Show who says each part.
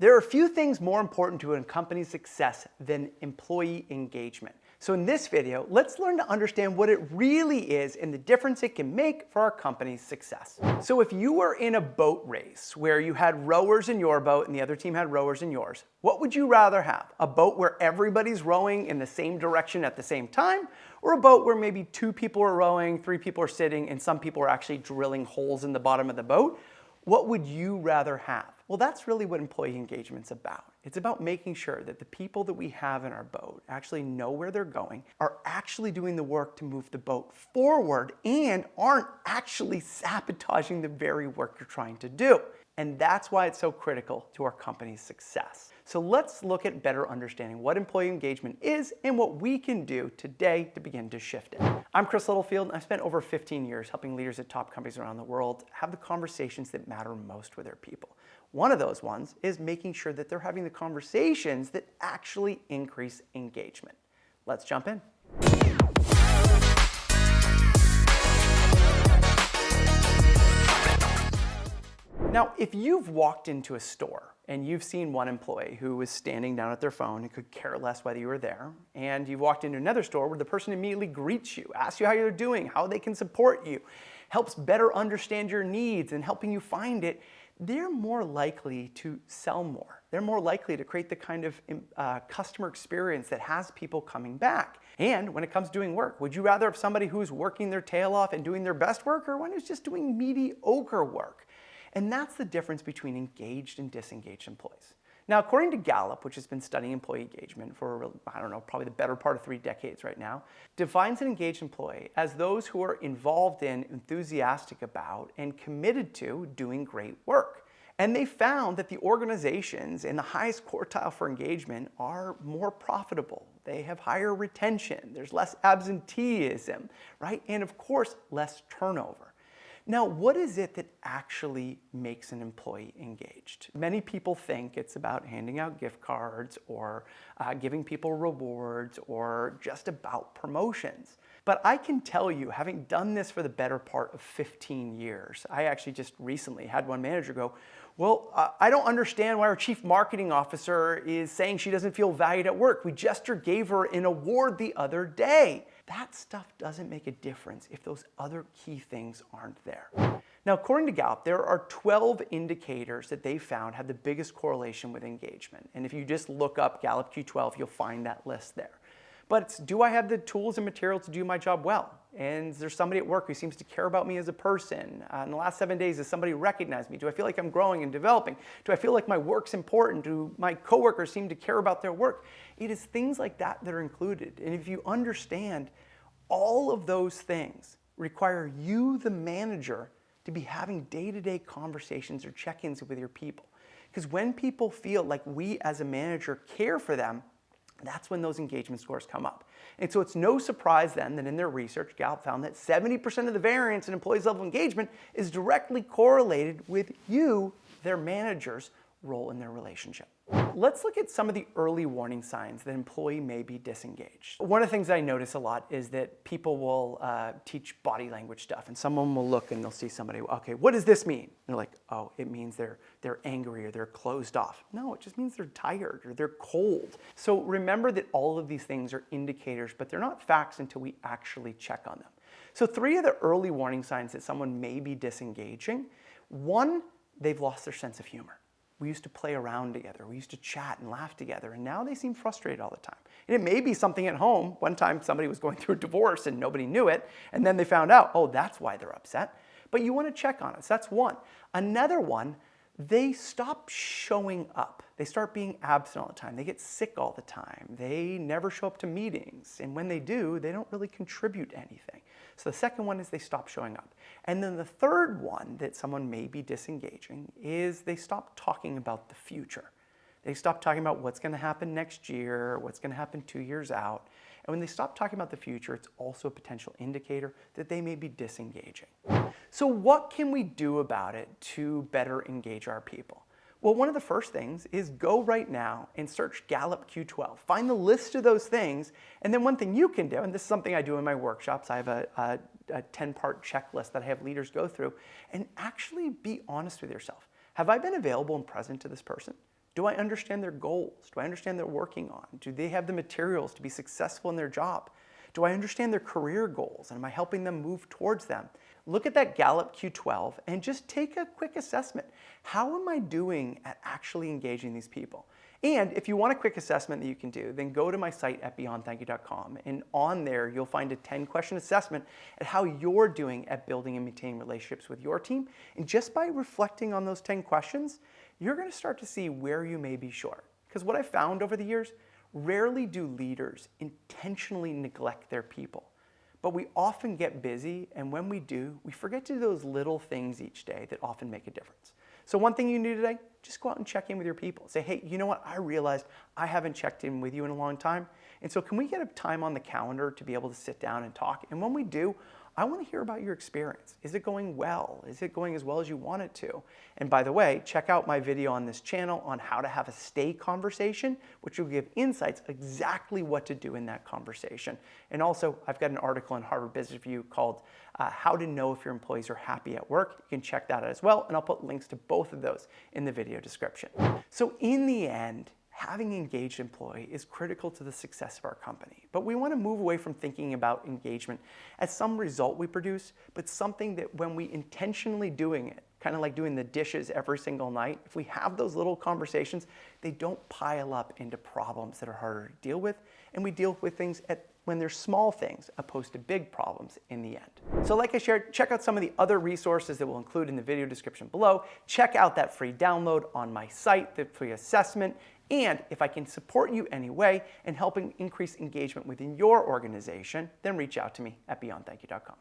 Speaker 1: There are a few things more important to a company's success than employee engagement. So in this video, let's learn to understand what it really is and the difference it can make for our company's success. So if you were in a boat race where you had rowers in your boat and the other team had rowers in yours, what would you rather have? A boat where everybody's rowing in the same direction at the same time, or a boat where maybe 2 people are rowing, 3 people are sitting, and some people are actually drilling holes in the bottom of the boat? What would you rather have? Well, that's really what employee engagement's about. It's about making sure that the people that we have in our boat actually know where they're going, are actually doing the work to move the boat forward, and aren't actually sabotaging the very work you're trying to do. And that's why it's so critical to our company's success. So let's look at better understanding what employee engagement is and what we can do today to begin to shift it. I'm Chris Littlefield, and I've spent over 15 years helping leaders at top companies around the world have the conversations that matter most with their people. One of those ones is making sure that they're having the conversations that actually increase engagement. Let's jump in. Now, if you've walked into a store and you've seen one employee who is standing down at their phone and could care less whether you were there, and you've walked into another store where the person immediately greets you, asks you how you're doing, how they can support you, helps better understand your needs and helping you find it, they're more likely to sell more. They're more likely to create the kind of customer experience that has people coming back. And when it comes to doing work, would you rather have somebody who's working their tail off and doing their best work, or one who's just doing mediocre work? And that's the difference between engaged and disengaged employees. Now, according to Gallup, which has been studying employee engagement for, probably the better part of 3 decades right now, defines an engaged employee as those who are involved in, enthusiastic about, and committed to doing great work. And they found that the organizations in the highest quartile for engagement are more profitable. They have higher retention. There's less absenteeism, right? And of course, less turnover. Now, what is it that actually makes an employee engaged? Many people think it's about handing out gift cards or giving people rewards or just about promotions. But I can tell you, having done this for the better part of 15 years, I actually just recently had one manager go, well, I don't understand why our chief marketing officer is saying she doesn't feel valued at work. We just gave her an award the other day. That stuff doesn't make a difference if those other key things aren't there. Now, according to Gallup, there are 12 indicators that they found have the biggest correlation with engagement. And if you just look up Gallup Q12, you'll find that list there. But it's, do I have the tools and materials to do my job well? And is there somebody at work who seems to care about me as a person? In the last 7 days, has somebody recognized me? Do I feel like I'm growing and developing? Do I feel like my work's important? Do my coworkers seem to care about their work? It is things like that that are included. And if you understand, all of those things require you, the manager, to be having day-to-day conversations or check-ins with your people. Because when people feel like we as a manager care for them, that's when those engagement scores come up. And so it's no surprise then that in their research, Gallup found that 70% of the variance in employees' level of engagement is directly correlated with you, their manager's role in their relationship. Let's look at some of the early warning signs that an employee may be disengaged. One of the things I notice a lot is that people will teach body language stuff, and someone will look and they'll see somebody, okay, what does this mean? And they're like, oh, it means they're angry or they're closed off. No, it just means they're tired or they're cold. So remember that all of these things are indicators, but they're not facts until we actually check on them. So 3 of the early warning signs that someone may be disengaging. 1, they've lost their sense of humor. We used to play around together. We used to chat and laugh together, and now they seem frustrated all the time. And it may be something at home. One time somebody was going through a divorce and nobody knew it, and then they found out, oh, that's why they're upset. But you want to check on it. So that's one. Another one, they stop showing up. They start being absent all the time. They get sick all the time. They never show up to meetings. And when they do, they don't really contribute anything. So the second one is they stop showing up. And then the third one that someone may be disengaging is they stop talking about the future. They stop talking about what's going to happen next year, what's going to happen 2 years out. And when they stop talking about the future, it's also a potential indicator that they may be disengaging. So what can we do about it to better engage our people? Well, one of the first things is go right now and search Gallup Q12. Find the list of those things, and then one thing you can do, and this is something I do in my workshops, I have a 10-part checklist that I have leaders go through, and actually be honest with yourself. Have I been available and present to this person? Do I understand their goals? Do I understand what they're working on? Do they have the materials to be successful in their job? Do I understand their career goals, and am I helping them move towards them? Look at that Gallup Q12 and just take a quick assessment. How am I doing at actually engaging these people? And if you want a quick assessment that you can do, then go to my site at beyondthankyou.com, and on there you'll find a 10-question assessment at how you're doing at building and maintaining relationships with your team. And just by reflecting on those 10 questions, you're going to start to see where you may be short. Because what I've found over the years, rarely do leaders intentionally neglect their people. But we often get busy, and when we do, we forget to do those little things each day that often make a difference. So one thing you can do today, just go out and check in with your people. Say, hey, you know what? I realized I haven't checked in with you in a long time. And so can we get a time on the calendar to be able to sit down and talk? And when we do, I want to hear about your experience. Is it going well? Is it going as well as you want it to? And by the way, check out my video on this channel on how to have a stay conversation, which will give insights exactly what to do in that conversation. And also, I've got an article in Harvard Business Review called How to Know If Your Employees Are Happy at Work. You can check that out as well, and I'll put links to both of those in the video description. So in the end, having an engaged employee is critical to the success of our company. But we want to move away from thinking about engagement as some result we produce, but something that when we intentionally doing it, kind of like doing the dishes every single night, if we have those little conversations, they don't pile up into problems that are harder to deal with, and we deal with things when they're small things opposed to big problems in the end. So like I shared, check out some of the other resources that we'll include in the video description below. Check out that free download on my site, the free assessment. And if I can support you any way in helping increase engagement within your organization, then reach out to me at beyondthankyou.com.